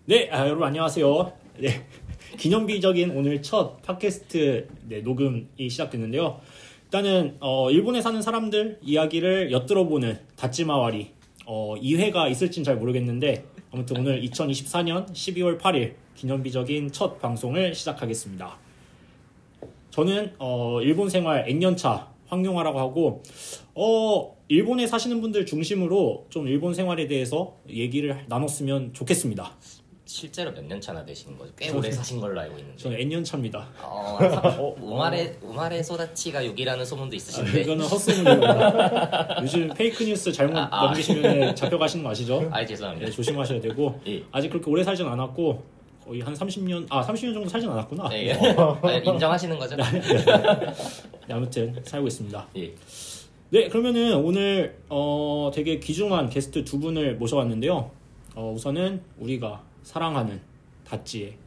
네, 여러분 안녕하세요. 네, 기념비적인 오늘 첫 팟캐스트 녹음이 시작됐는데요. 일단은 일본에 사는 사람들 이야기를 엿들어보는 다찌마와리 2회가 있을진 잘 모르겠는데 아무튼 오늘 2024년 12월 8일 기념비적인 첫 방송을 시작하겠습니다. 저는 일본 생활 N년차 황용화라고 하고 일본에 사시는 분들 중심으로 좀 일본 생활에 대해서 얘기를 나눴으면 좋겠습니다. 실제로 몇 년 차나 되신 거죠? 꽤 오래 사신 걸로 알고 있는데. 저는 N년 차입니다. 우마레 소다치가 6이라는 소문도 있으신데. 이거는 헛소문입니다. 요즘 페이크 뉴스 잘못 넘기시면 잡혀가시는 거 아시죠? 죄송합니다. 네, 조심하셔야 되고 예. 아직 그렇게 오래 살진 않았고 거의 한 30년 정도 살진 않았구나. 네, 인정하시는 거죠? 네, 아무튼 살고 있습니다. 예. 네, 그러면은 오늘 되게 귀중한 게스트 두 분을 모셔왔는데요. 우선은 우리가 사랑하는 다찌의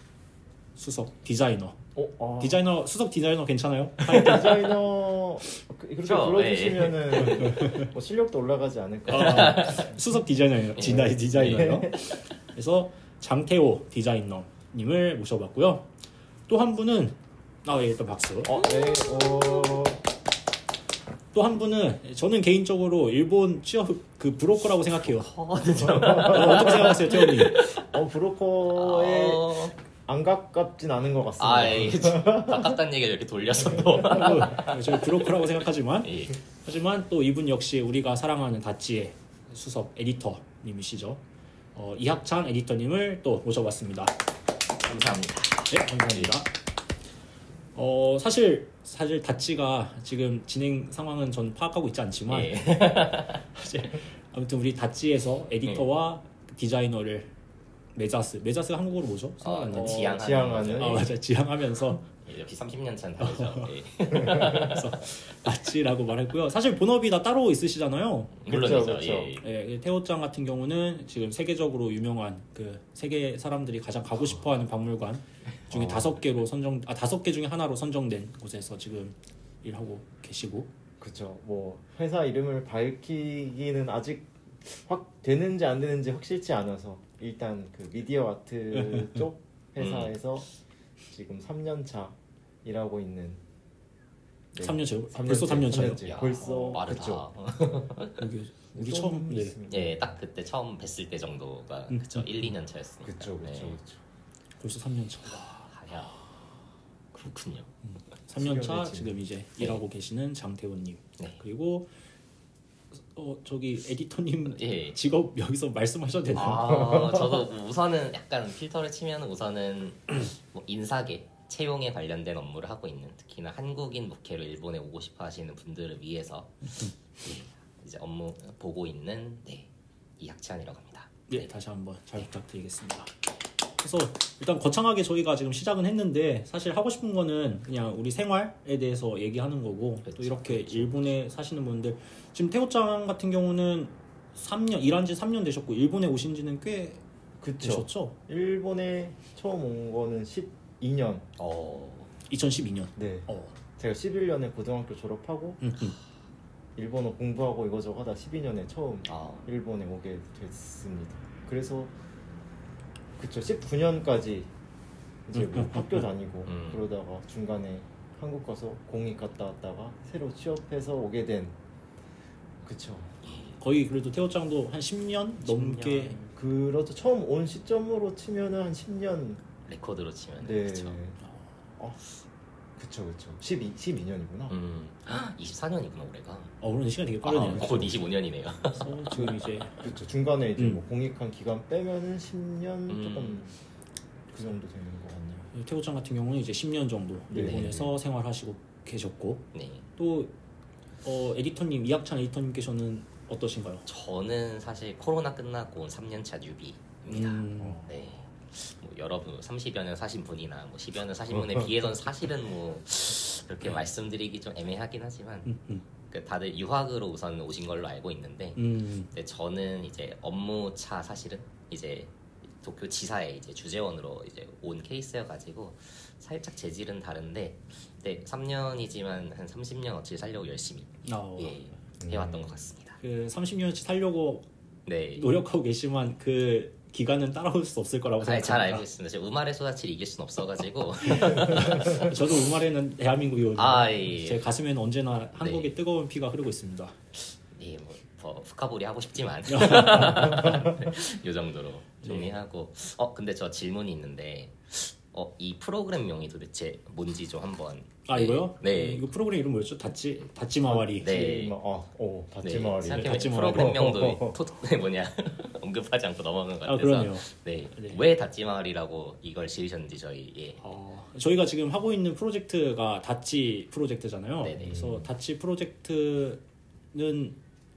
수석 디자이너. 수석 디자이너 괜찮아요? 디자이너 그렇게 불러주시면은 뭐 실력도 올라가지 않을까. 수석 디자이너예요. 디자이너예요. 그래서 장태호 디자이너님을 모셔봤고요. 또 한 분은 일단 박수. 네. 또 한 분은 저는 개인적으로 일본 취업 그 브로커라고 생각해요. 어떻게 생각하세요, 태호님? 브로커에 안 가깝진 않은 것 같습니다. 가깝다는 얘기를 이렇게 돌려서 또. 저는 브로커라고 생각하지만 하지만 또 이분 역시 우리가 사랑하는 다찌의 수석 에디터님이시죠. 이학찬 에디터님을 또 모셔봤습니다. 감사합니다. 네, 감사합니다. 사실 다찌가 지금 진행 상황은 전 파악하고 있지 않지만 사실 아무튼 우리 다찌에서 에디터와 디자이너를 메자스가 한국어로 뭐죠? 지향하는. 맞아, 지향하면서 역시 30년 차는 다르죠. 그래서 다찌라고 말했고요. 사실 본업이 다 따로 있으시잖아요. 물론이죠. 태호짱 같은 경우는 지금 세계적으로 유명한 그 세계 사람들이 가장 가고 싶어하는 박물관 중에 5개 중에 하나로 선정된 곳에서 지금 일하고 계시고. 그렇죠. 뭐 회사 이름을 밝히기는 아직 확 되는지 안 되는지 확실치 않아서 일단 그 미디어 아트 쪽 회사에서 지금 3년 차 일하고 있는. 3년 차요? 벌써 3년 차요? 벌써 빠르다. 우리 처음 딱 그때 처음 뵀을 때 정도가 그쵸 1, 2년 차였으니까. 그렇죠. 벌써 3년 차. 그렇군요. 3년 차 지금 이제 일하고 계시는 장태호님. 그리고 저기 에디터님 직업 여기서 말씀하셔도 되나요? 저도 우선은 약간 필터를 치면 우선은 뭐 인사계 채용에 관련된 업무를 하고 있는, 특히나 한국인 부캐로 일본에 오고 싶어 하시는 분들을 위해서 이제 업무 보고 있는 이학찬이라고 합니다. 다시 한번 잘 부탁드리겠습니다. 그래서 일단 거창하게 저희가 지금 시작은 했는데 사실 하고 싶은 거는 그냥 우리 생활에 대해서 얘기하는 거고, 또 이렇게 일본에 사시는 분들, 지금 태호짱 같은 경우는 일한 지 3년 되셨고 일본에 오신 지는 꽤 되셨죠? 일본에 처음 온 거는 12년. 2012년. 네. 제가 11년에 고등학교 졸업하고 일본어 공부하고 이거저거 하다 12년에 처음 일본에 오게 됐습니다. 그래서 19년까지 이제 뭐 학교 다니고 그러다가 중간에 한국 가서 공익 갔다 왔다가 새로 취업해서 오게 된. 거의 그래도 태호짱도 한 10년 넘게. 그렇죠. 처음 온 시점으로 치면은 한 10년 레코드로 치면. 그쵸. 12년이구나. 24년이구나 올해가. 그런 시간이 되게 빠르네요. 곧 25년이네요. 지금 이제 그렇죠. 중간에 이제 뭐 공익한 기간 빼면은 10년 조금 그 정도 되는 것 같네요. 태호짱 같은 경우는 이제 10년 정도 일본에서 생활하시고 계셨고. 또 에디터님, 이학찬 에디터님께서는 어떠신가요? 저는 사실 코로나 끝나고 온 3년차 뉴비입니다. 뭐 여러분 30여 년 사신 분이나 뭐 10여 년 사신 분에 비해서는 사실은 뭐 그렇게 말씀드리기 좀 애매하긴 하지만 다들 유학으로 우선 오신 걸로 알고 있는데 근데 저는 이제 업무차 사실은 이제 도쿄 지사의 이제 주재원으로 이제 온 케이스여가지고 살짝 재질은 다른데, 네, 3년이지만 한 30년어치 살려고 열심히 예, 해왔던 것 같습니다. 그 30년치 살려고 네. 노력하고 계시지만 그 기간은 따라올 수 없을 거라고 생각합니다. 잘 알고 있습니다. 제가 우마레 소다치를 이길 수는 없어가지고 저도 우마레는 대한민국이거든요. 예. 제 가슴에는 언제나 한국의 네. 뜨거운 피가 흐르고 있습니다. 예, 뭐 더 푸카보리 하고 싶지만 이 정도로 정리하고. 근데 저 질문이 있는데, 이 프로그램명이 도대체 뭔지 좀 한번. 이거요? 네. 이거 프로그램 이름 뭐였죠? 다치마와리. 네. 다치마와리. 생각해보니 다치마와리. 프로그램명도 언급하지 않고 넘어간 것 같아서. 그럼요. 네. 네. 왜 다치마와리라고 이걸 지으셨는지 저희. 예. 저희가 지금 하고 있는 프로젝트가 다치 프로젝트잖아요. 네네. 그래서 다치 프로젝트는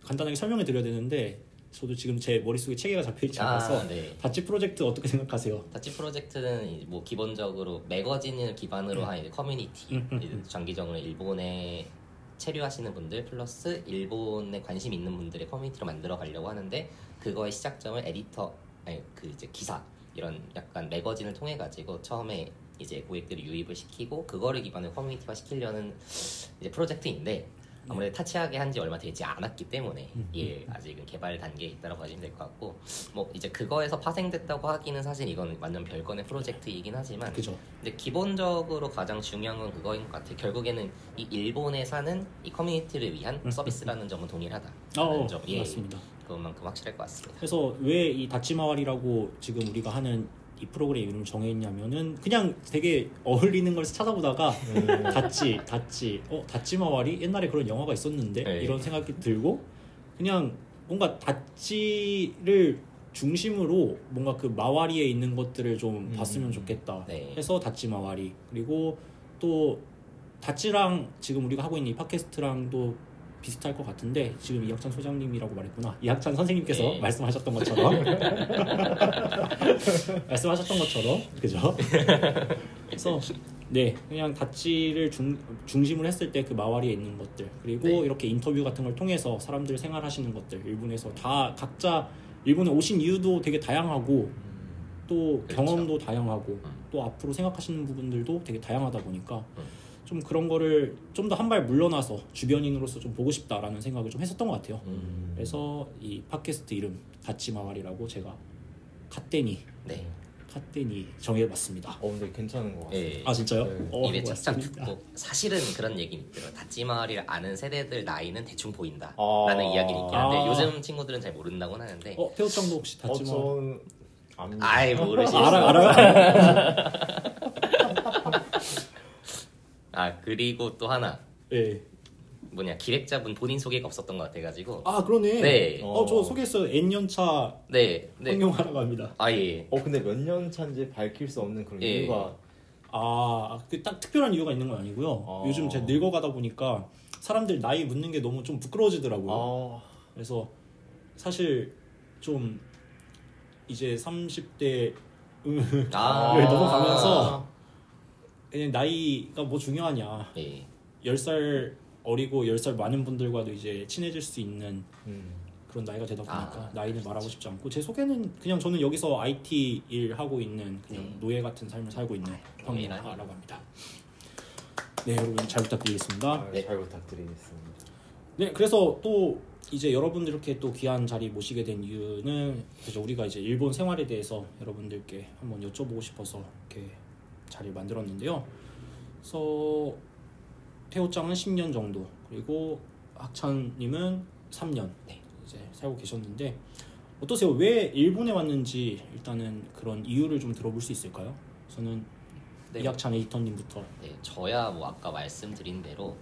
간단하게 설명을 드려야 되는데 저도 지금 제 머릿속에 체계가 잡혀있지 않아서 네. 다치 프로젝트 어떻게 생각하세요? 다치 프로젝트는 뭐 기본적으로 매거진을 기반으로 한 이제 커뮤니티, 이제 장기적으로 일본에 체류하시는 분들 플러스 일본에 관심 있는 분들의 커뮤니티로 만들어 가려고 하는데, 그거의 시작점을 그 이제 기사 이런 약간 매거진을 통해 가지고 처음에 이제 고객들을 유입을 시키고 그거를 기반으로 커뮤니티화 시키려는 이제 프로젝트인데, 아무래도 타치하게 한지 얼마 되지 않았기 때문에 예, 아직은 개발 단계에 있다고 보시면 될 것 같고, 뭐 이제 그거에서 파생됐다고 하기는 사실 이건 완전 별건의 프로젝트이긴 하지만, 그죠. 근데 기본적으로 가장 중요한 건 그거인 것 같아요. 결국에는 이 일본에 사는 이 커뮤니티를 위한 서비스라는 점은 동일하다. 점, 예, 맞습니다. 그것만큼 확실할 것 같습니다. 그래서 왜 이 다치마와리라고 지금 우리가 하는 이 프로그램 이름을 정해있냐면은 그냥 되게 어울리는 걸 찾아보다가 다치마와리 옛날에 그런 영화가 있었는데 네. 이런 생각이 들고, 그냥 뭔가 다치를 중심으로 뭔가 그 마와리에 있는 것들을 좀 봤으면 좋겠다 네. 해서 다치마와리. 그리고 또 다치랑 지금 우리가 하고 있는 이 팟캐스트랑도 비슷할 것 같은데, 지금 이학찬 소장님이라고 말했구나. 이학찬 선생님께서 네. 말씀하셨던 것처럼 그죠? 그래서 네, 그냥 다치를 중심으로 했을 때 그 마와리에 있는 것들, 그리고 네. 이렇게 인터뷰 같은 걸 통해서 사람들 생활하시는 것들, 일본에서 다 각자 일본에 오신 이유도 되게 다양하고 또 그렇죠. 경험도 다양하고 또 앞으로 생각하시는 부분들도 되게 다양하다 보니까 좀 그런 거를 좀 더 한 발 물러나서 주변인으로서 좀 보고 싶다라는 생각을 좀 했었던 것 같아요. 그래서 이 팟캐스트 이름 다치마와리라고 제가 카테니 정해봤습니다. 근데 괜찮은 것 같아요. 예. 진짜요? 네. 입에 착착 맞습니다. 붙고, 사실은 그런 얘기는 있더라고요. 다치마와리를 아는 세대들 나이는 대충 보인다 아. 라는 이야기는 있긴 한데, 아. 요즘 친구들은 잘 모른다고 하는데. 태호짱도 혹시 다치마와리? 전 압니다. 아이, 모르시죠. 알아요? 그리고 또 하나, 네. 기획자분 본인 소개가 없었던 것 같아가지고. 그러네. 네. 저 소개했어요. N년차 네. 황룡하라고 합니다. 예. 근데 몇 년 차인지 밝힐 수 없는 그런 예. 이유가 그 딱 특별한 이유가 있는 건 아니고요. 요즘 제가 늙어가다 보니까 사람들 나이 묻는 게 너무 좀 부끄러워지더라고요. 그래서 사실 좀 이제 30대 넘어가면서 그냥 나이가 뭐 중요하냐. 예. 10살 어리고 10살 많은 분들과도 이제 친해질 수 있는 그런 나이가 되다 보니까 나이는 말하고 싶지 않고, 제 소개는 그냥 저는 여기서 IT 일 하고 있는 그냥 노예 같은 삶을 살고 있는 황룡하라고 합니다. 네, 여러분 잘 부탁드리겠습니다. 네. 잘 부탁드리겠습니다. 네, 그래서 또 이제 여러분들 이렇게 또 귀한 자리 모시게 된 이유는, 그래서 우리가 이제 일본 생활에 대해서 여러분들께 한번 여쭤보고 싶어서 이렇게 자리를 만들었는데요. 그래서 태호짱은 10년 정도, 그리고 학찬님은 3년 이제 살고 계셨는데, 어떠세요? 왜 일본에 왔는지 일단은 그런 이유를 좀 들어볼 수 있을까요? 저는 이학찬 에디터님부터. 네, 저야 뭐 아까 말씀드린 대로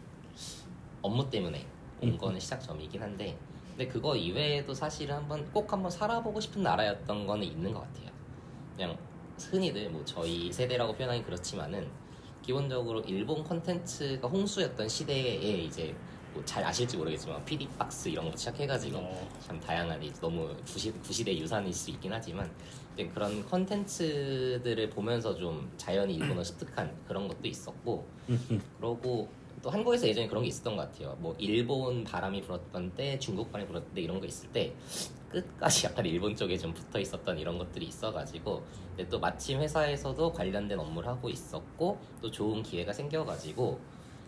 업무 때문에 온 거는 시작점이긴 한데, 근데 그거 이외에도 사실은 꼭 한번 살아보고 싶은 나라였던 거는 있는 것 같아요. 그냥 흔히들 뭐 저희 세대라고 표현하기 그렇지만은, 기본적으로 일본 콘텐츠가 홍수였던 시대에 이제 뭐 잘 아실지 모르겠지만 PD박스 이런 것부터 시작해가지고 참 다양한, 너무 구시대 유산일 수 있긴 하지만 그런 콘텐츠들을 보면서 좀 자연히 일본어 습득한 그런 것도 있었고, 그러고 또 한국에서 예전에 그런 게 있었던 것 같아요. 뭐 일본 바람이 불었던 때, 중국 바람이 불었던 때 이런 거 있을 때 끝까지 약간 일본 쪽에 좀 붙어 있었던 이런 것들이 있어가지고, 근데 또 마침 회사에서도 관련된 업무를 하고 있었고 또 좋은 기회가 생겨가지고,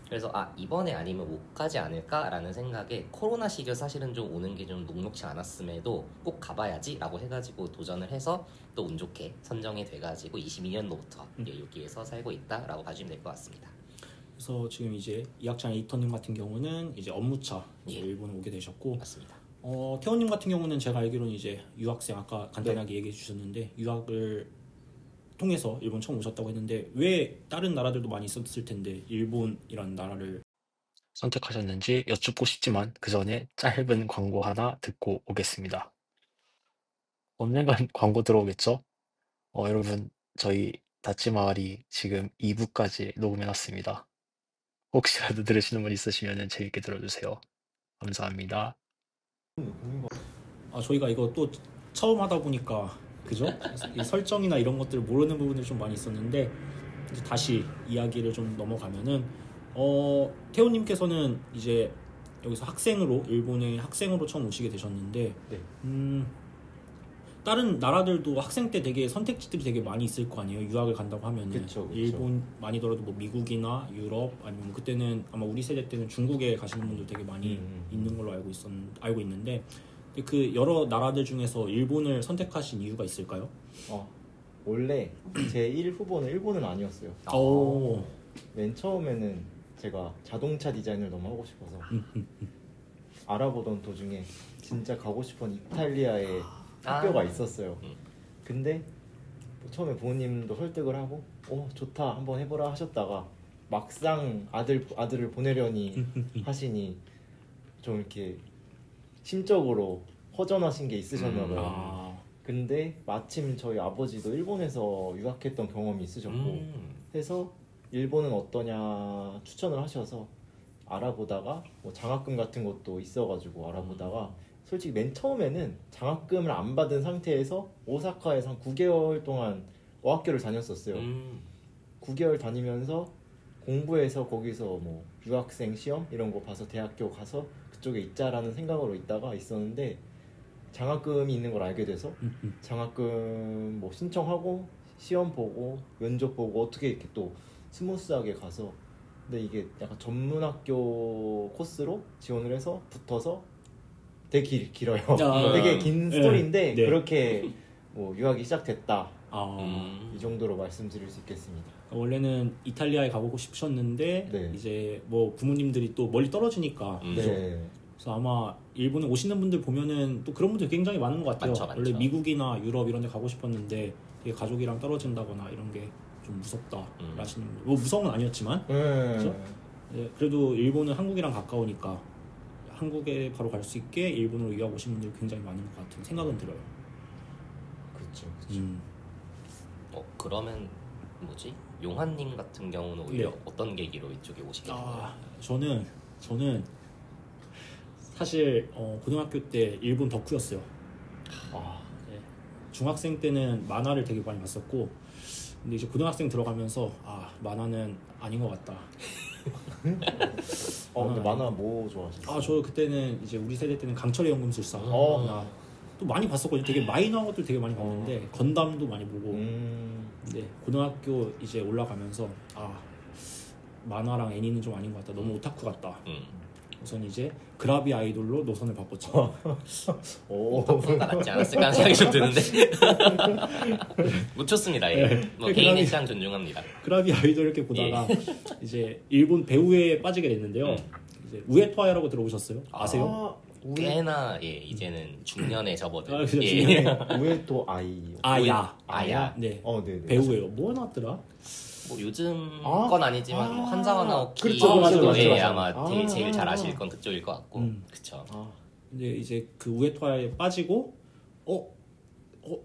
그래서 이번에 아니면 못 가지 않을까라는 생각에 코로나 시기에 사실은 좀 오는 게 좀 녹록치 않았음에도 꼭 가봐야지라고 해가지고 도전을 해서 또 운 좋게 선정이 돼가지고 22년도부터 여기에서 살고 있다라고 봐주시면 될 것 같습니다. 그래서 지금 이제 이학찬 에디터님 같은 경우는 이제 업무차 예. 일본에 오게 되셨고, 맞습니다. 태훈님 같은 경우는 제가 알기로는 이제 유학생 아까 간단하게 얘기해 주셨는데 유학을 통해서 일본 처음 오셨다고 했는데 왜 다른 나라들도 많이 있었을 텐데 일본이라는 나라를 선택하셨는지 여쭙고 싶지만 그 전에 짧은 광고 하나 듣고 오겠습니다. 언젠간 광고 들어오겠죠? 여러분 저희 다치마와리 지금 2부까지 녹음해놨습니다. 혹시라도 들으시는 분 있으시면 재밌게 들어주세요. 감사합니다. 저희가 이거 또 처음 하다 보니까 그죠? 이 설정이나 이런 것들을 모르는 부분들이 좀 많이 있었는데 이제 다시 이야기를 좀 넘어가면은 태호님께서는 이제 여기서 학생으로 일본의 학생으로 처음 오시게 되셨는데 네. 다른 나라들도 학생 때 되게 선택지들이 되게 많이 있을 거 아니에요. 유학을 간다고 하면은 그쵸. 일본 많이더라도 뭐 미국이나 유럽 아니면 뭐 그때는 아마 우리 세대 때는 중국에 가시는 분들 되게 많이 있는 걸로 알고 있는데 그 여러 나라들 중에서 일본을 선택하신 이유가 있을까요? 원래 제 1후보는 일본은 아니었어요. 오. 맨 처음에는 제가 자동차 디자인을 너무 하고 싶어서 알아보던 도중에 진짜 가고 싶은 이탈리아에 학교가 있었어요. 근데 처음에 부모님도 설득을 하고 좋다 한번 해보라 하셨다가 막상 아들을 보내려니 하시니 좀 이렇게 심적으로 허전하신 게 있으셨나 봐요. 근데 마침 저희 아버지도 일본에서 유학했던 경험이 있으셨고 해서 일본은 어떠냐 추천을 하셔서 알아보다가 뭐 장학금 같은 것도 있어가지고 알아보다가 솔직히 맨 처음에는 장학금을 안 받은 상태에서 오사카에서 한 9개월 동안 어학교를 다녔었어요. 9개월 다니면서 공부해서 거기서 뭐 유학생 시험 이런 거 봐서 대학교 가서 그쪽에 있자라는 생각으로 있었는데 장학금이 있는 걸 알게 돼서 장학금 뭐 신청하고 시험 보고 면접 보고 어떻게 이렇게 또 스무스하게 가서 근데 이게 약간 전문학교 코스로 지원을 해서 붙어서 되게 길어요. 되게 긴 스토리인데 네. 그렇게 뭐 유학이 시작됐다. 아, 이 정도로 말씀드릴 수 있겠습니다. 원래는 이탈리아에 가보고 싶으셨는데 네. 이제 뭐 부모님들이 또 멀리 떨어지니까 네. 그래서 아마 일본에 오시는 분들 보면은 또 그런 분들 굉장히 많은 것 같아요. 많죠. 원래 미국이나 유럽 이런 데 가고 싶었는데 되게 가족이랑 떨어진다거나 이런 게 좀 무섭다 라시는 뭐 무서운 건 아니었지만 그렇죠? 네, 그래도 일본은 한국이랑 가까우니까 한국에 바로 갈 수 있게 일본으로 유학 오신 분들이 굉장히 많은 것 같은 생각은 들어요. 그렇죠. 그러면 뭐지? 용환님 같은 경우는 오히려 네. 어떤 계기로 이쪽에 오시게 된 거예요? 저는 사실 고등학교 때 일본 덕후였어요. 네. 중학생 때는 만화를 되게 많이 봤었고 근데 이제 고등학생 들어가면서 만화는 아닌 것 같다. 근데 만화 뭐 좋아하셨어요? 저 그때는 이제 우리 세대 때는 강철의 연금술사 또 많이 봤었거든요. 되게 마이너한 것들 되게 많이 봤는데 건담도 많이 보고 근데 고등학교 이제 올라가면서 만화랑 애니는 좀 아닌 것 같다. 너무 오타쿠 같다. 우선 이제 그라비 아이돌로 노선을 바꿨죠. 오타쿠가 낫지 않았을까 하는 생각이 좀 드는데 묻혔습니다. 예. 뭐 개인의 취향 존중합니다. 그라비 아이돌 이렇게 보다가 이제 일본 배우에 빠지게 됐는데요. 이제 우에토아야라고 들어보셨어요? 아세요? 꽤나 이제는 중년에 접어든 그렇죠. 우에토 아이. 아야. 네. 네네. 배우예요. 뭐 나왔더라? 뭐 요즘 건 아니지만 뭐 한자와 나오키 그렇죠, 맞아. 아마 제일 잘 아실 건 그쪽일 것 같고 그쵸. 근데 이제 그 우에토아에 빠지고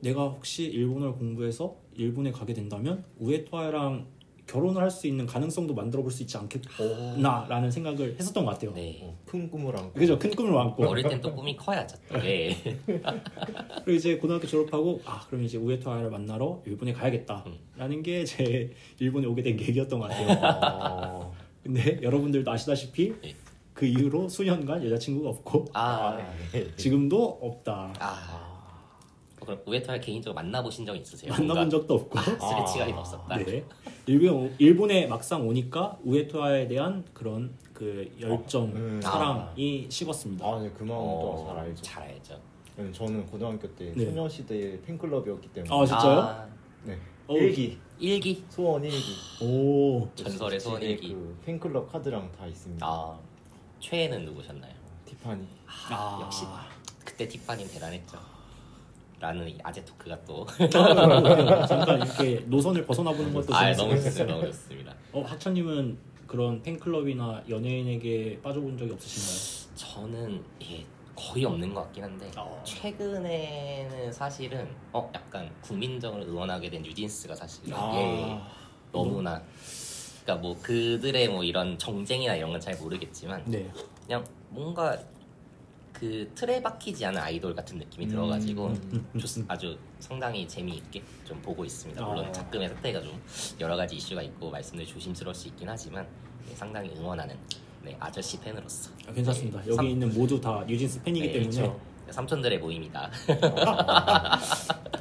내가 혹시 일본어를 공부해서 일본에 가게 된다면 우에토아랑 결혼을 할 수 있는 가능성도 만들어 볼 수 있지 않겠나라는 생각을 했었던 것 같아요. 네. 큰 꿈을 안고. 그죠? 큰 꿈을 안고. 어릴 땐 또 꿈이 커야죠. 네. 그리고 이제 고등학교 졸업하고 그럼 이제 우에토아를 만나러 일본에 가야겠다라는 게 제 일본에 오게 된 계기였던 것 같아요. 근데 여러분들도 아시다시피 네. 그 이후로 수년간 여자친구가 없고 네. 지금도 없다. 그럼 우에토와 개인적으로 만나보신 적 있으세요? 만나본 적도 없고 스레치가 없었다. 네. 일본에 막상 오니까 우에토와에 대한 그런 그 열정, 사랑이 식었습니다. 네, 그 마음도 잘 알죠. 잘 알죠. 저는 고등학교 때 네. 소녀시대 팬클럽이었기 때문에. 아 진짜요? 네. 어. 일기 소원 일기. 오. 전설의 소원 집에 일기. 그 팬클럽 카드랑 다 있습니다. 최애는 누구셨나요? 티파니. 역시 그때 티파니는 대단했죠. 라는 이 아재 토크가 또 잠깐 이렇게 노선을 벗어나 보는 것도 너무 좋습니다. 너무 좋습니다. 학찬님은 그런 팬클럽이나 연예인에게 빠져본 적이 없으신가요? 저는 거의 없는 것 같긴 한데 최근에는 사실은 약간 국민적으로 응원하게 된 뉴진스가 사실 너무나 그러니까 뭐 그들의 뭐 이런 정쟁이나 이런 건 잘 모르겠지만 네. 그냥 뭔가 그 틀에 박히지 않은 아이돌 같은 느낌이 들어가지고 아주 상당히 재미있게 좀 보고 있습니다. 물론 가끔의 사태가 좀 여러 가지 이슈가 있고 말씀드리 조심스러울 수 있긴 하지만 상당히 응원하는 아저씨 팬으로서 괜찮습니다. 여기 있는 모두 다 뉴진스 팬이기 때문에 그렇죠. 삼촌들의 모임이다.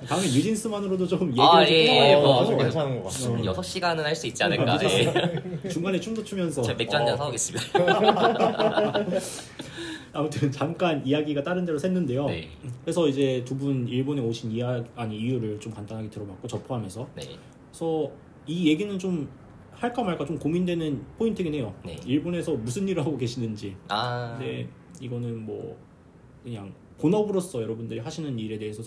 다음에 뉴진스만으로도 좀 얘기를 좀 아주 괜찮은 것 같습니다. 6시간은 할 수 있지 않을까. 중간에 춤도 추면서 제가 맥주 한잔 사오겠습니다. 아무튼 잠깐 이야기가 다른 데로 샜는데요. 네. 그래서 이제 두 분 일본에 오신 이유를 좀 간단하게 들어봤고 저 포함해서. 네. 그래서 이 얘기는 좀 할까 말까 좀 고민되는 포인트긴 해요. 네. 일본에서 무슨 일을 하고 계시는지. 네, 이거는 뭐 그냥 본업으로서 여러분들이 하시는 일에 대해서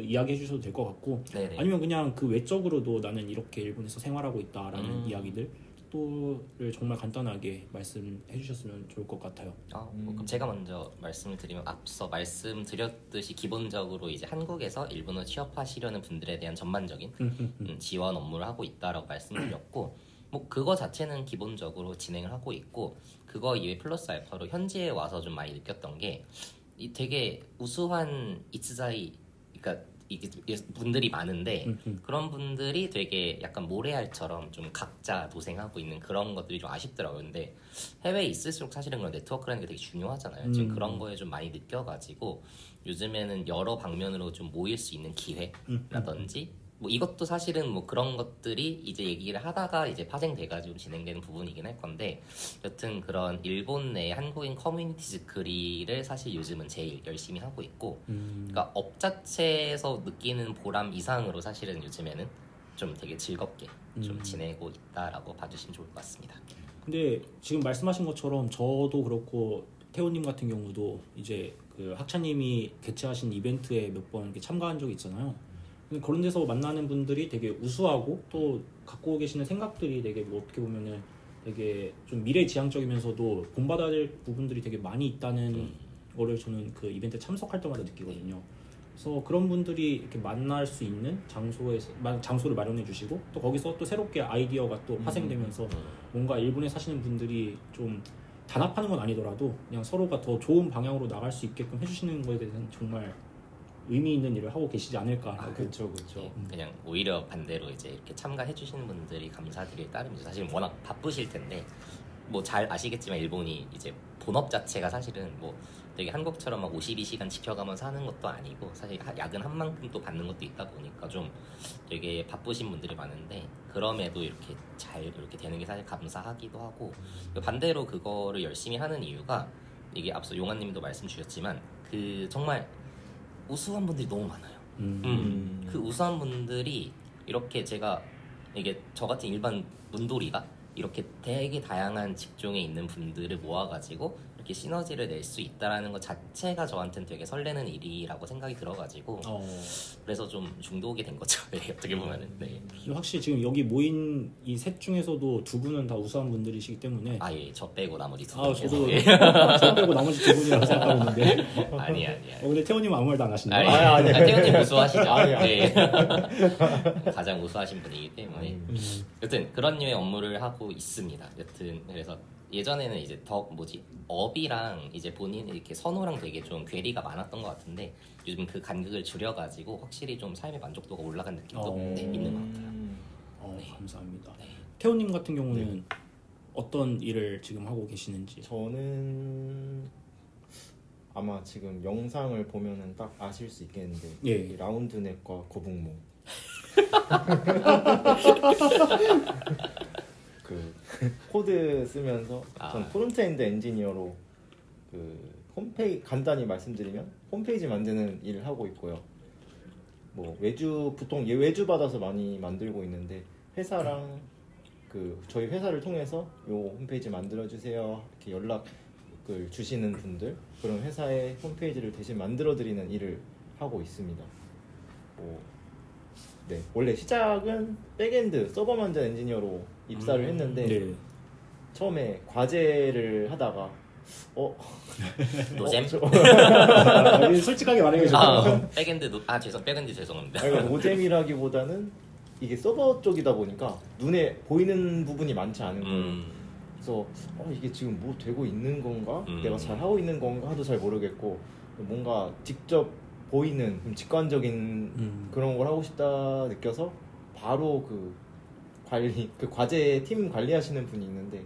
이야기해 주셔도 될 것 같고, 네네. 아니면 그냥 그 외적으로도 나는 이렇게 일본에서 생활하고 있다라는 이야기들 또를 정말 간단하게 말씀해 주셨으면 좋을 것 같아요. 그럼 제가 먼저 말씀을 드리면 앞서 말씀드렸듯이 기본적으로 이제 한국에서 일본어 취업하시려는 분들에 대한 전반적인 지원 업무를 하고 있다라고 말씀드렸고, 뭐 그거 자체는 기본적으로 진행을 하고 있고, 그거 이외 플러스 알파로 현지에 와서 좀 많이 느꼈던 게 이 되게 우수한 이츠자이, 그러니까 이게 분들이 많은데 그런 분들이 되게 약간 모래알처럼 좀 각자 도생하고 있는 그런 것들이 좀 아쉽더라고요. 근데 해외에 있을수록 사실은 그런 네트워크라는 게 되게 중요하잖아요. 지금 그런 거에 좀 많이 느껴가지고 요즘에는 여러 방면으로 좀 모일 수 있는 기회라든지 뭐 이것도 사실은 뭐 그런 것들이 이제 얘기를 하다가 이제 파생돼가지고 진행되는 부분이긴 할 건데, 여튼 그런 일본 내 한국인 커뮤니티 스크리를 사실 요즘은 제일 열심히 하고 있고, 그러니까 업 자체에서 느끼는 보람 이상으로 사실은 요즘에는 좀 되게 즐겁게 좀 지내고 있다라고 봐주시면 좋을 것 같습니다. 근데 지금 말씀하신 것처럼 저도 그렇고 태호님 같은 경우도 이제 그 학차님이 개최하신 이벤트에 몇 번 참가한 적이 있잖아요. 그런 데서 만나는 분들이 되게 우수하고 또 갖고 계시는 생각들이 되게 뭐 어떻게 보면은 되게 좀 미래지향적이면서도 본받아야 될 부분들이 되게 많이 있다는 거를 저는 그 이벤트에 참석할 때마다 느끼거든요. 그래서 그런 분들이 이렇게 만날 수 있는 장소를 마련해 주시고 또 거기서 또 새롭게 아이디어가 또 파생되면서 뭔가 일본에 사시는 분들이 좀 단합하는 건 아니더라도 그냥 서로가 더 좋은 방향으로 나갈 수 있게끔 해주시는 거에 대해서는 정말 의미 있는 일을 하고 계시지 않을까. 그렇죠. 그냥 오히려 반대로 이제 이렇게 참가해 주시는 분들이 감사드릴 따름이죠. 사실 워낙 바쁘실 텐데 뭐 잘 아시겠지만 일본이 이제 본업 자체가 사실은 뭐 되게 한국처럼 막 52시간 지켜가면서 하는 것도 아니고 사실 야근 한 만큼 또 받는 것도 있다 보니까 좀 되게 바쁘신 분들이 많은데, 그럼에도 이렇게 잘 이렇게 되는 게 사실 감사하기도 하고, 반대로 그거를 열심히 하는 이유가 이게 앞서 용환님도 말씀 주셨지만 그 정말 우수한 분들이 너무 많아요. 그 우수한 분들이 이렇게 제가 이게 저 같은 일반 문돌이가 이렇게 되게 다양한 직종에 있는 분들을 모아가지고 이렇게 시너지를 낼 수 있다라는 것 자체가 저한테는 되게 설레는 일이라고 생각이 들어가지고 그래서 좀 중독이 된 거죠. 네, 어떻게 보면은. 네. 확실히 지금 여기 모인 이 셋 중에서도 두 분은 다 우수한 분들이시기 때문에 저 빼고 나머지 두 분. 저도 저 빼고 나머지 두 분이라고 생각하고 있는데 아니야. 근데 태호님은 아무 말도 안 하시네요. 아니. 태훈님 우수하시죠. 네. 가장 우수하신 분이기 때문에 여튼 그런 류의 업무를 하고 있습니다. 여튼 그래서 예전에는 이제 업이랑 이제 본인의 이렇게 선호랑 되게 좀 괴리가 많았던 것 같은데 요즘 그 간극을 줄여가지고 확실히 좀 삶의 만족도가 올라간 느낌도 있는 것 같아요. 감사합니다. 태호님 같은 경우는 어떤 일을 지금 하고 계시는지. 저는 아마 지금 영상을 보면은 딱 아실 수 있겠는데 예. 이 라운드넷과 거북목 그 코드 쓰면서 전 프론트엔드 엔지니어로 그 홈페이지 간단히 말씀드리면 홈페이지 만드는 일을 하고 있고요. 뭐 외주 보통 외주 받아서 많이 만들고 있는데 회사랑 그 저희 회사를 통해서 요 홈페이지 만들어 주세요 이렇게 연락을 주시는 분들 그런 회사의 홈페이지를 대신 만들어 드리는 일을 하고 있습니다. 네 원래 시작은 백엔드 서버 만드는 엔지니어로 입사를 했는데 네. 처음에 과제를 하다가 노잼? 솔직하게 말해 주세요. 백엔드 죄송합니다. 그러니까 노잼이라기보다는 이게 서버 쪽이다 보니까 눈에 보이는 부분이 많지 않은 거예요. 그래서 이게 지금 뭐 되고 있는 건가? 내가 잘 하고 있는 건가? 하도 잘 모르겠고 뭔가 직접 보이는 좀 직관적인 그런 걸 하고 싶다 느껴서 바로 그 과제 팀 관리하시는 분이 있는데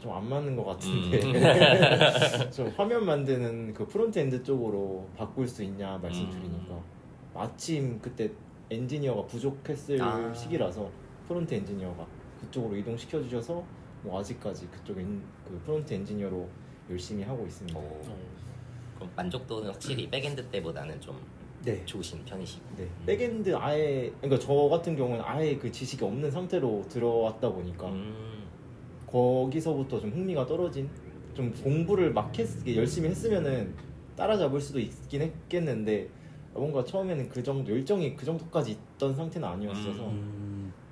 좀 안 맞는 것 같은데 좀 화면 만드는 그 프론트엔드 쪽으로 바꿀 수 있냐 말씀드리니까 마침 그때 엔지니어가 부족했을 시기라서 프론트 엔지니어가 그쪽으로 이동시켜 주셔서 뭐 아직까지 그쪽에 그 프론트 엔지니어로 열심히 하고 있습니다. 그럼 만족도는 확실히 백엔드 때보다는 좀 네. 좋으신 편이시고. 네. 백엔드 아예 그러니까 저 같은 경우는 아예 그 지식이 없는 상태로 들어왔다 보니까 거기서부터 좀 흥미가 떨어진 좀 공부를 막 열심히 했으면은 따라잡을 수도 있긴 했겠는데 뭔가 처음에는 그 정도 열정이 그 정도까지 있던 상태는 아니었어서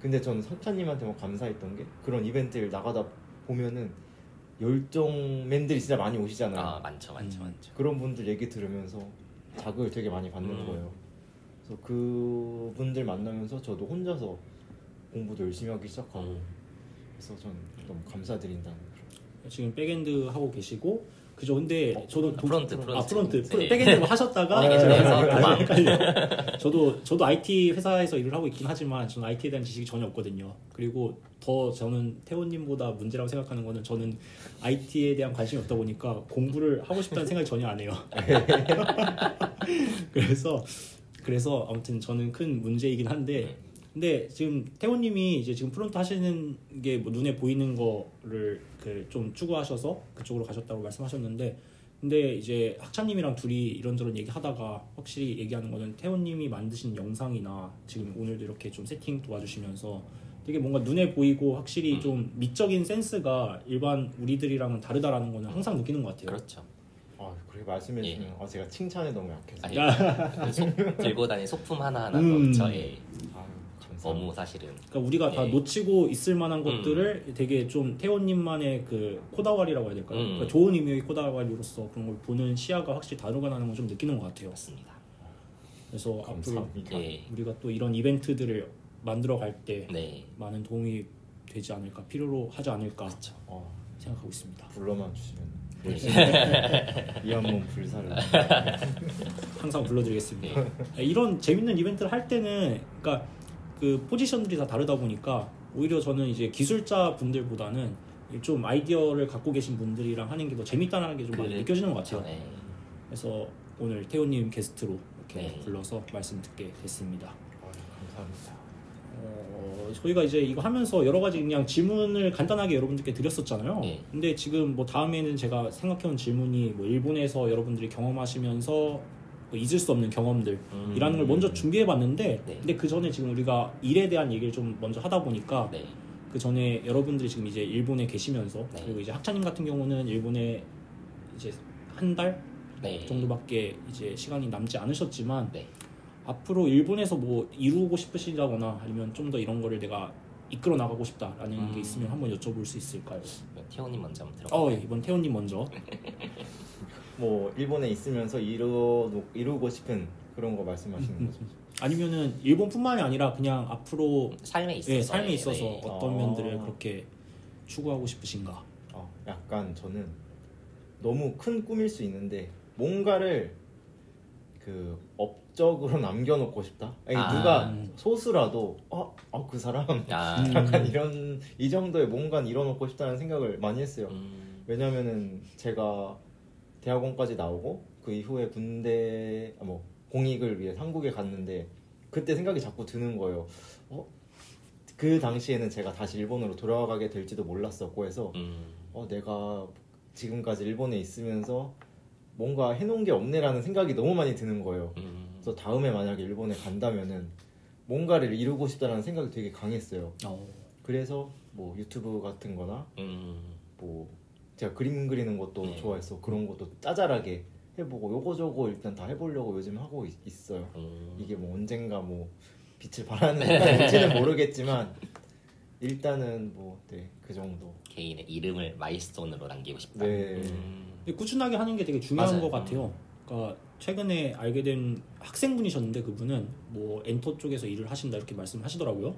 근데 저는 석찬님한테 뭐 감사했던 게 그런 이벤트를 나가다 보면은 열정맨들이 진짜 많이 오시잖아요. 많죠. 그런 분들 얘기 들으면서 자극을 되게 많이 받는 거예요. 그래서 그분들 만나면서 저도 혼자서 공부도 열심히 하기 시작하고 그래서 저는 너무 감사드린다는 지금 백엔드 하고 계시고 그죠? 근데 저도 프론트. 네. 백엔드 하셨다가 헷갈려. 저도 IT 회사에서 일을 하고 있긴 하지만 저는 IT에 대한 지식이 전혀 없거든요. 그리고 더 저는 태호님보다 문제라고 생각하는 거는 저는 IT에 대한 관심이 없다 보니까 공부를 하고 싶다는 생각이 전혀 안 해요. 그래서 아무튼 저는 큰 문제이긴 한데 근데 지금 태호님이 이제 지금 프론트 하시는 게 뭐 눈에 보이는 거를 좀 추구하셔서 그쪽으로 가셨다고 말씀하셨는데 근데 이제 학차님이랑 둘이 이런저런 얘기하다가 확실히 얘기하는 거는 태호님이 만드신 영상이나 지금 오늘도 이렇게 좀 세팅 도와주시면서 되게 뭔가 눈에 보이고 확실히 좀 미적인 센스가 일반 우리들이랑은 다르다라는 거는 항상 느끼는 것 같아요. 그렇죠. 그렇게 말씀해 주시면 제가 칭찬에 너무 약해서 들고 다니는 소품 하나하나도 저의 업무 사실은 그러니까 우리가 다 놓치고 있을 만한 것들을 되게 좀 태호님만의 그 코다와리라고 해야 될까요? 그러니까 좋은 의미의 코다와리로서 그런 걸 보는 시야가 확실히 다르구나라는 걸 좀 느끼는 것 같아요. 맞습니다. 그래서 감사합니다. 앞으로 우리가 또 이런 이벤트들을 만들어 갈 때 많은 도움이 되지 않을까, 필요로 하지 않을까 생각하고 있습니다. 불러만 주시면 이 한 몸 불사를 항상 불러드리겠습니다. 이런 재밌는 이벤트를 할 때는 그러니까 그 포지션들이 다 다르다 보니까 오히려 저는 이제 기술자 분들보다는 좀 아이디어를 갖고 계신 분들이랑 하는 게 더 재밌다는 게 좀 많이 느껴지는 것 같아요. 그래서 오늘 태호님 게스트로 이렇게 불러서 말씀 듣게 됐습니다. 감사합니다. 저희가 이제 이거 하면서 여러 가지 그냥 질문을 간단하게 여러분들께 드렸었잖아요. 근데 지금 뭐 다음에는 제가 생각해온 질문이 뭐 일본에서 여러분들이 경험하시면서 뭐 잊을 수 없는 경험들이라는 걸 먼저 준비해봤는데 근데 그 전에 지금 우리가 일에 대한 얘기를 좀 먼저 하다 보니까 그 전에 여러분들이 지금 이제 일본에 계시면서 그리고 이제 학차님 같은 경우는 일본에 이제 한 달 정도밖에 이제 시간이 남지 않으셨지만 앞으로 일본에서 뭐 이루고 싶으시다거나 아니면 좀 더 이런 거를 내가 이끌어 나가고 싶다라는 게 있으면 한번 여쭤볼 수 있을까요? 태호님 먼저 한번 들어볼까요? 이번 태호님 먼저. 뭐 일본에 있으면서 이루고 싶은 그런 거 말씀하시는 거죠? 아니면은 일본뿐만이 아니라 그냥 앞으로 삶에 있어서 어떤 면들을 그렇게 추구하고 싶으신가? 약간 저는 너무 큰 꿈일 수 있는데 뭔가를 그 업적으로 남겨놓고 싶다. 아니, 아. 누가 소수라도 그 사람 아. 약간 이런 이 정도의 뭔가는 이뤄놓고 싶다는 생각을 많이 했어요. 왜냐면은 제가 대학원까지 나오고 그 이후에 군대 공익을 위해 한국에 갔는데 그때 생각이 자꾸 드는 거예요. 그 당시에는 제가 다시 일본으로 돌아가게 될지도 몰랐었고 해서 내가 지금까지 일본에 있으면서 뭔가 해놓은 게 없네라는 생각이 너무 많이 드는 거예요. 그래서 다음에 만약에 일본에 간다면은 뭔가를 이루고 싶다는 생각이 되게 강했어요. 그래서 뭐 유튜브 같은 거나 뭐 제가 그림 그리는 것도 좋아해서 그런 것도 짜잘하게 해보고 요거저거 일단 다 해보려고 요즘 하고 있어요. 이게 뭐 언젠가 뭐 빛을 발하는 건지는 모르겠지만 일단은 뭐 그 정도. 개인의 이름을 마일스톤으로 남기고 싶다. 네. 꾸준하게 하는 게 되게 중요한 맞아요. 것 같아요. 그러니까 최근에 알게 된 학생분이셨는데 그분은 뭐 엔터 쪽에서 일을 하신다 이렇게 말씀하시더라고요.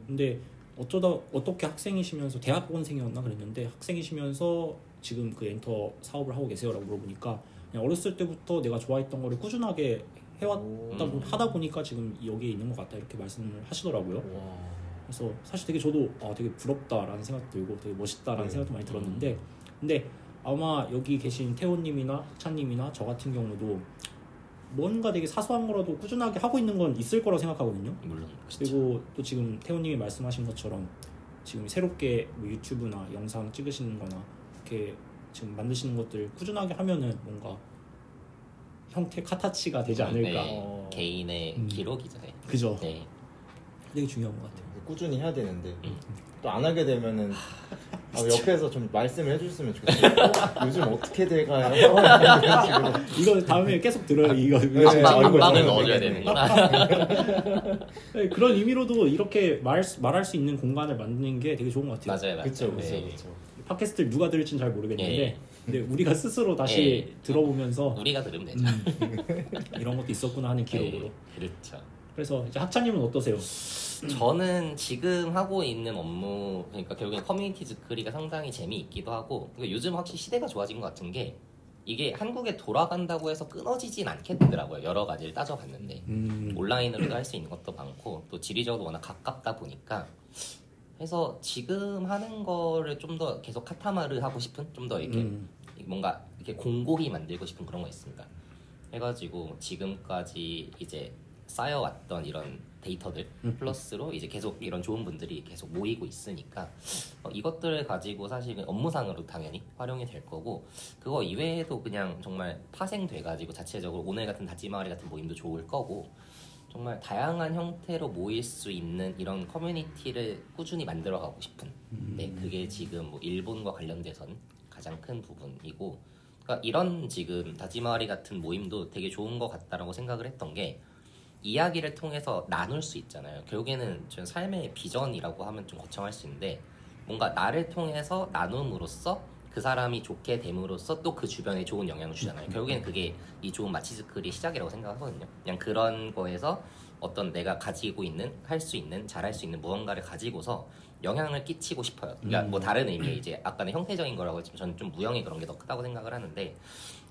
근데 어떻게 학생이시면서 대학원생이었나 그랬는데 학생이시면서 지금 그 엔터 사업을 하고 계세요라고 물어보니까 그냥 어렸을 때부터 내가 좋아했던 거를 꾸준하게 하다 보니까 지금 여기에 있는 것 같다 이렇게 말씀을 하시더라고요. 그래서 사실 되게 저도 되게 부럽다라는 생각도 들고 되게 멋있다라는 생각도 많이 들었는데 근데 아마 여기 계신 태호님이나 학찬님이나 저 같은 경우도 뭔가 되게 사소한 거라도 꾸준하게 하고 있는 건 있을 거라고 생각하거든요. 물론 그리고 또 지금 태호님이 말씀하신 것처럼 지금 새롭게 뭐 유튜브나 영상 찍으시는 거나 이렇게 지금 만드시는 것들 꾸준하게 하면은 뭔가 형태 카타치가 되지 않을까. 네. 개인의 기록이죠. 네. 그죠? 네. 되게 중요한 것 같아요. 꾸준히 해야 되는데 또 안 하게 되면은 옆에서 좀 말씀을 해주셨으면 좋겠어요. 요즘 어떻게 돼가요? 이런 식으로. 이거 다음에 계속 들어요. 이거 빵빵을 넣어줘야 되는구나. 네, 그런 의미로도 이렇게 말할 수 있는 공간을 만드는 게 되게 좋은 것 같아요. 맞아요. 그렇죠. 네. 팟캐스트를 누가 들을지는 잘 모르겠는데 예. 근데 우리가 스스로 다시 들어보면서 우리가 들으면 되죠. 이런 것도 있었구나 하는 기록으로. 네, 그렇죠. 그래서 이제 학차님은 어떠세요? 저는 지금 하고 있는 업무, 그러니까 결국엔 커뮤니티 스크리가 상당히 재미있기도 하고, 그러니까 요즘 확실히 시대가 좋아진 것 같은 게 이게 한국에 돌아간다고 해서 끊어지진 않겠더라고요. 여러 가지를 따져봤는데 온라인으로도 할 수 있는 것도 많고 또 지리적으로 워낙 가깝다 보니까 해서 지금 하는 거를 좀 더 계속 카타마르 하고 싶은, 좀 더 이렇게 뭔가 이렇게 공고히 만들고 싶은 그런 거 있습니다. 해가지고 지금까지 이제 쌓여왔던 이런 데이터들 플러스로 이제 계속 이런 좋은 분들이 계속 모이고 있으니까 이것들을 가지고 사실은 업무상으로 당연히 활용이 될 거고, 그거 이외에도 그냥 정말 파생돼가지고 자체적으로 오늘 같은 다찌마을이 같은 모임도 좋을 거고, 정말 다양한 형태로 모일 수 있는 이런 커뮤니티를 꾸준히 만들어가고 싶은 네, 그게 지금 뭐 일본과 관련돼서는 가장 큰 부분이고, 그러니까 이런 지금 다찌마을이 같은 모임도 되게 좋은 것 같다라고 생각을 했던 게 이야기를 통해서 나눌 수 있잖아요. 결국에는 전 삶의 비전이라고 하면 좀 거창할 수 있는데 뭔가 나를 통해서 나눔으로써 그 사람이 좋게 됨으로써 또 그 주변에 좋은 영향을 주잖아요. 결국에는 그게 이 좋은 마치스크리 시작이라고 생각하거든요. 그냥 그런 거에서 어떤 내가 가지고 있는, 할 수 있는, 잘할 수 있는 무언가를 가지고서 영향을 끼치고 싶어요. 그러니까 뭐 다른 의미의 이제 아까는 형태적인 거라고 했지만 저는 좀 무형의 그런 게 더 크다고 생각을 하는데,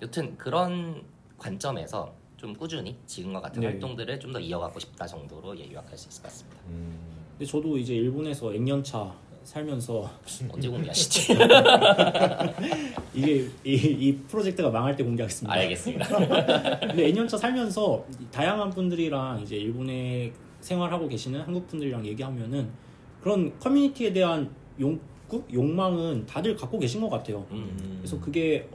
여튼 그런 관점에서 좀 꾸준히 지금과 같은 활동들을 좀 더 이어가고 싶다 정도로 요약할 수 있을 것 같습니다. 근데 저도 이제 일본에서 액년차 살면서 언제 공개하시지? 이게 이 프로젝트가 망할 때 공개하겠습니다. 알겠습니다. 근데 액년차 살면서 다양한 분들이랑 이제 일본에 생활하고 계시는 한국 분들이랑 얘기하면은 그런 커뮤니티에 대한 욕망은 다들 갖고 계신 것 같아요. 그래서 그게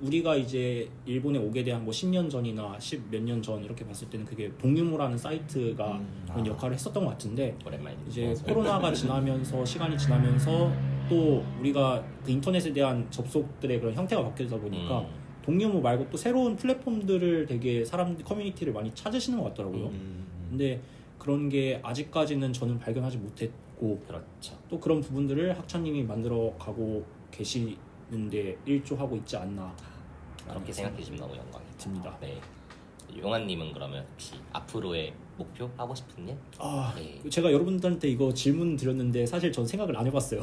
우리가 이제 일본에 오게 대한 뭐 10년 전이나 10 몇 년 전 이렇게 봤을 때는 그게 동유무라는 사이트가 그런 역할을 했었던 것 같은데, 오랜만에 이제 코로나가 지나면서 시간이 지나면서 또 우리가 그 인터넷에 대한 접속들의 그런 형태가 바뀌다 보니까 동유무 말고 또 새로운 플랫폼들을 되게 커뮤니티를 많이 찾으시는 것 같더라고요. 근데 그런 게 아직까지는 저는 발견하지 못했고, 그렇죠. 또 그런 부분들을 학차님이 만들어 가고 계시는데 일조하고 있지 않나 그렇게 생각해 주시면 너무 영광이 듭니다. 네. 용환님은 그러면 혹시 앞으로의 목표 하고 싶은 일? 네. 제가 여러분들한테 이거 질문 드렸는데 사실 전 생각을 안 해봤어요.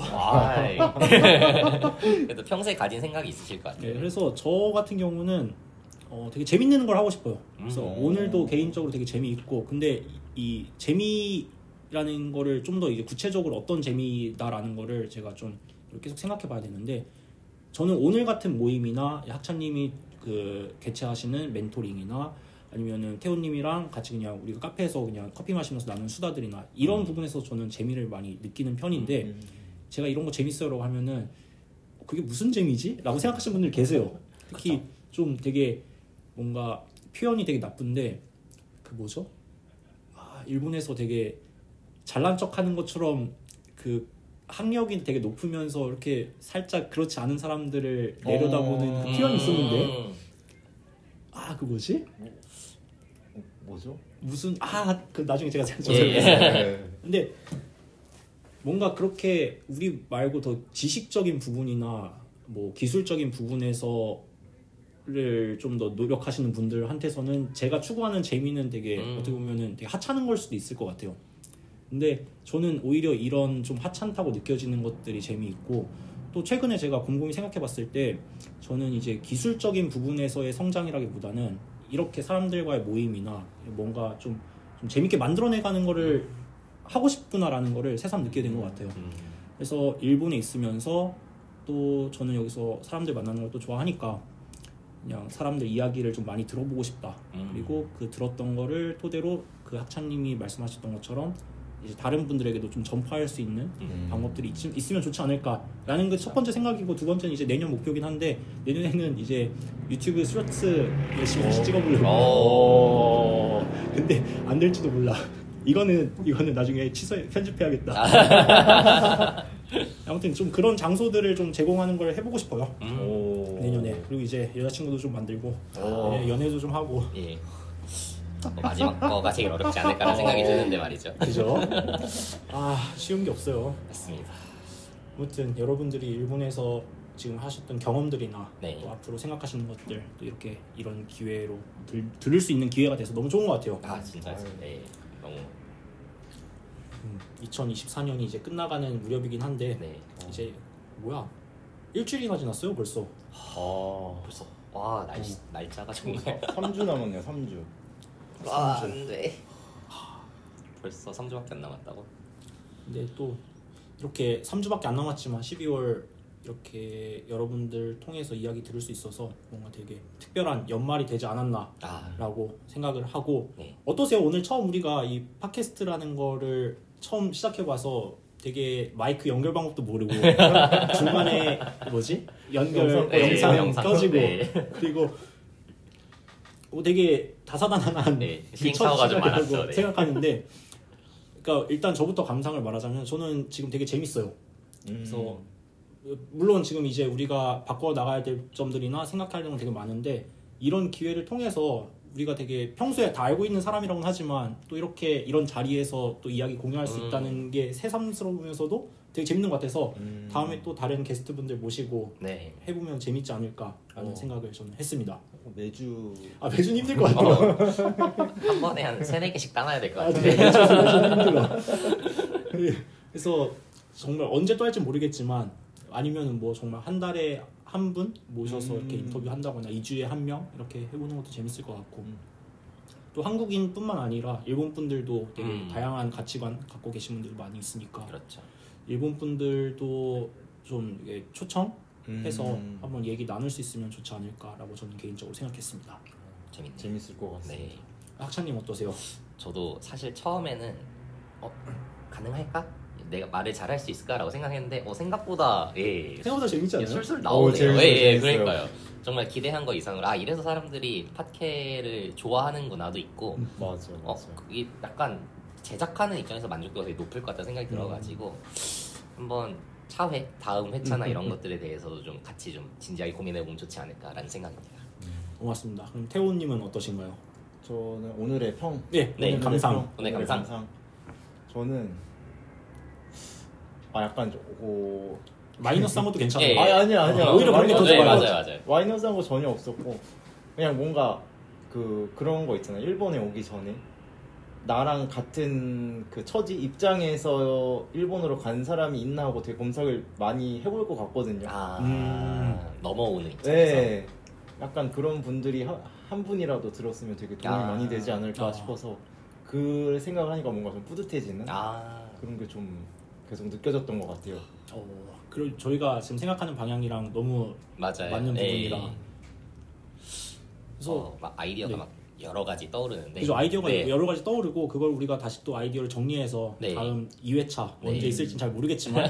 그래도 평소에 가진 생각이 있으실 것 같아요. 네, 그래서 저 같은 경우는 되게 재밌는 걸 하고 싶어요. 그래서 오늘도 개인적으로 되게 재미있고, 근데 이 재미라는 거를 좀 더 이제 구체적으로 어떤 재미다라는 거를 제가 좀 계속 생각해 봐야 되는데, 저는 오늘 같은 모임이나 학차님이 그 개최하시는 멘토링이나 아니면은 태호님이랑 같이 그냥 우리가 카페에서 그냥 커피 마시면서 나눈 수다들이나 이런 부분에서 저는 재미를 많이 느끼는 편인데, 제가 이런 거 재밌어요라고 하면은 그게 무슨 재미지? 라고 생각하시는 분들 계세요. 특히 그쵸. 좀 되게 뭔가 표현이 되게 나쁜데, 그 뭐죠? 일본에서 되게 잘난 척하는 것처럼 그 학력이 되게 높으면서 이렇게 살짝 그렇지 않은 사람들을 내려다보는 그 표현이 있었는데, 그 뭐지? 뭐죠? 무슨 그 나중에 제가 예. 근데 뭔가 그렇게 우리 말고 더 지식적인 부분이나 뭐 기술적인 부분에서를 좀 더 노력하시는 분들한테서는 제가 추구하는 재미는 되게 어떻게 보면은 되게 하찮은 걸 수도 있을 것 같아요. 근데 저는 오히려 이런 좀 하찮다고 느껴지는 것들이 재미있고, 또 최근에 제가 곰곰이 생각해봤을 때 저는 이제 기술적인 부분에서의 성장이라기보다는 이렇게 사람들과의 모임이나 뭔가 좀 재밌게 만들어내가는 거를 하고 싶구나라는 거를 새삼 느끼게 된 것 같아요. 그래서 일본에 있으면서 또 저는 여기서 사람들 만나는 걸 또 좋아하니까 그냥 사람들 이야기를 좀 많이 들어보고 싶다. 그리고 그 들었던 거를 토대로 그 학차님이 말씀하셨던 것처럼 이제 다른 분들에게도 좀 전파할 수 있는 방법들이 있으면 좋지 않을까라는 게 첫 번째 생각이고, 두 번째는 이제 내년 목표긴 한데, 내년에는 이제 유튜브 쇼츠 열심히 다시 찍어보려고. 근데 안 될지도 몰라. 이거는 나중에 편집해야겠다. 아무튼 좀 그런 장소들을 좀 제공하는 걸 해보고 싶어요. 내년에. 그리고 이제 여자친구도 좀 만들고 연애도 좀 하고. 예. 마지막 거가 제일 어렵지 않을까라는 생각이 드는데 말이죠. 그죠? 쉬운 게 없어요. 맞습니다. 아무튼 여러분들이 일본에서 지금 하셨던 경험들이나 네. 또 앞으로 생각하시는 것들, 또 이렇게 이런 기회로 들을 수 있는 기회가 돼서 너무 좋은 것 같아요. 진짜 네. 너무 2024년이 이제 끝나가는 무렵이긴 한데, 네. 이제 일주일이나 지났어요 벌써. 벌써 날짜가 정말 3주 남았네요. 3주. 안돼. 벌써 3주밖에 안 남았다고? 근데 또 이렇게 3주밖에 안 남았지만 12월 이렇게 여러분들 통해서 이야기 들을 수 있어서 뭔가 되게 특별한 연말이 되지 않았나라고 생각을 하고. 네. 어떠세요? 오늘 처음 우리가 이 팟캐스트라는 거를 처음 시작해봐서 되게 마이크 연결 방법도 모르고 중간에 영상 껴지고 그리고 되게 다사다난한 시행착오가 좀 많았죠. 생각하는데, 그러니까 일단 저부터 감상을 말하자면 저는 지금 되게 재밌어요. 그래서 물론 지금 이제 우리가 바꿔 나가야 될 점들이나 생각할 점은 되게 많은데, 이런 기회를 통해서 우리가 되게 평소에 다 알고 있는 사람이라고는 하지만 또 이렇게 이런 자리에서 또 이야기 공유할 수 있다는 게 새삼스러우면서도 되게 재밌는 것 같아서 다음에 또 다른 게스트분들 모시고 해보면 재밌지 않을까라는 생각을 저는 했습니다. 매주는 힘들 것 같아요. 한 번에 한 3-4개씩 따놔야 될 것 같아요. 매주는 힘들어. 그래서 정말 언제 또 할지 모르겠지만, 아니면 뭐 정말 한 달에 한 분 모셔서 이렇게 인터뷰한다거나 2주에 한 명 이렇게 해보는 것도 재밌을 것 같고, 또 한국인뿐만 아니라 일본 분들도 되게 다양한 가치관 갖고 계신 분들도 많이 있으니까, 그렇죠. 일본 분들도 좀 초청해서 한번 얘기 나눌 수 있으면 좋지 않을까라고 저는 개인적으로 생각했습니다. 재밌을 것 같습니다. 네. 학차님 어떠세요? 저도 사실 처음에는 가능할까? 내가 말을 잘할 수 있을까라고 생각했는데 생각보다 재밌지 않아요? 술술 나오네요. 재밌어요. 그러니까요. 정말 기대한 거 이상으로 이래서 사람들이 팟캐를 좋아하는구나도 있고, 맞아. 이게 약간 제작하는 입장에서 만족도가 되게 높을 것 같다는 생각이 들어가지고 한번 차회, 다음 회차나 이런 것들에 대해서도 좀 같이 좀 진지하게 고민해보면 좋지 않을까라는 생각입니다. 고맙습니다. 그럼 태호님은 어떠신가요? 저는 오늘의 평. 오늘 감상. 오늘 감상. 저는 약간 마이너스한 것도 괜찮아요. 아니야. 오히려 그런 게 더 좋아요. 맞아요. 마이너스한 거 전혀 없었고, 그냥 뭔가 그런 거 있잖아요. 일본에 오기 전에 나랑 같은 그 처지 입장에서 일본으로 간 사람이 있나 하고 되게 검색을 많이 해볼 것 같거든요. 넘어오는 입장에서. 네. 약간 그런 분들이 한 분이라도 들었으면 되게 도움이 많이 되지 않을까 싶어서 그 생각을 하니까 뭔가 좀 뿌듯해지는 그런 게 좀 계속 느껴졌던 것 같아요. 그리고 저희가 지금 생각하는 방향이랑 너무 맞아요. 맞는 부분이라 그래서 막 아이디어가 막 여러 가지 떠오르는데 그죠, 아이디어가 여러 가지 떠오르고 그걸 우리가 다시 또 아이디어를 정리해서 다음 2회차 언제 있을지는 잘 모르겠지만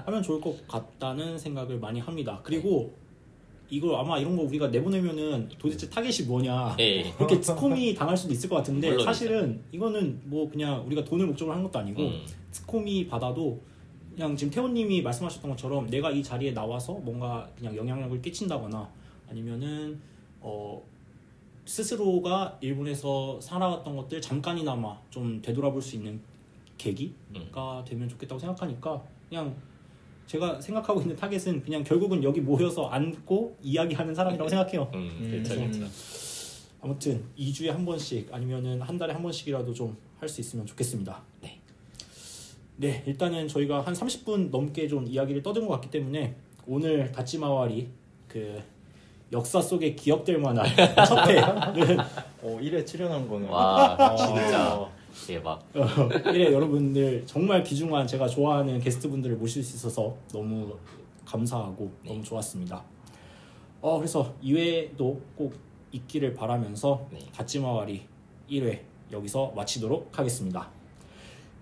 하면 좋을 것 같다는 생각을 많이 합니다. 그리고 이걸 아마 이런 거 우리가 내보내면은 도대체 타겟이 뭐냐 그렇게 스코미 당할 수도 있을 것 같은데 물론이죠. 사실은 이거는 뭐 그냥 우리가 돈을 목적으로 하는 것도 아니고 스코미 받아도 그냥 지금 태호님이 말씀하셨던 것처럼 내가 이 자리에 나와서 뭔가 그냥 영향력을 끼친다거나 아니면은 스스로가 일본에서 살아왔던 것들 잠깐이나마 좀 되돌아볼 수 있는 계기가 되면 좋겠다고 생각하니까 그냥 제가 생각하고 있는 타겟은 그냥 결국은 여기 모여서 앉고 이야기하는 사람이라고 생각해요. 그렇죠. 아무튼 2주에 한 번씩 아니면은 한 달에 한 번씩이라도 좀 할 수 있으면 좋겠습니다. 네, 일단은 저희가 한 30분 넘게 좀 이야기를 떠든 것 같기 때문에 오늘 다치마와리 그 역사 속에 기억될 만한 첫 회는 1회 출연한 거는 와 진짜 대박. 1회 여러분들 정말 귀중한 제가 좋아하는 게스트분들을 모실 수 있어서 너무 감사하고 너무 좋았습니다. 그래서 2회도 꼭 있기를 바라면서 다치마와리 1회 여기서 마치도록 하겠습니다.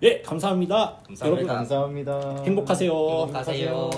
네, 감사합니다. 감사합니다. 여러분 감사합니다. 행복하세요. 행복하세요.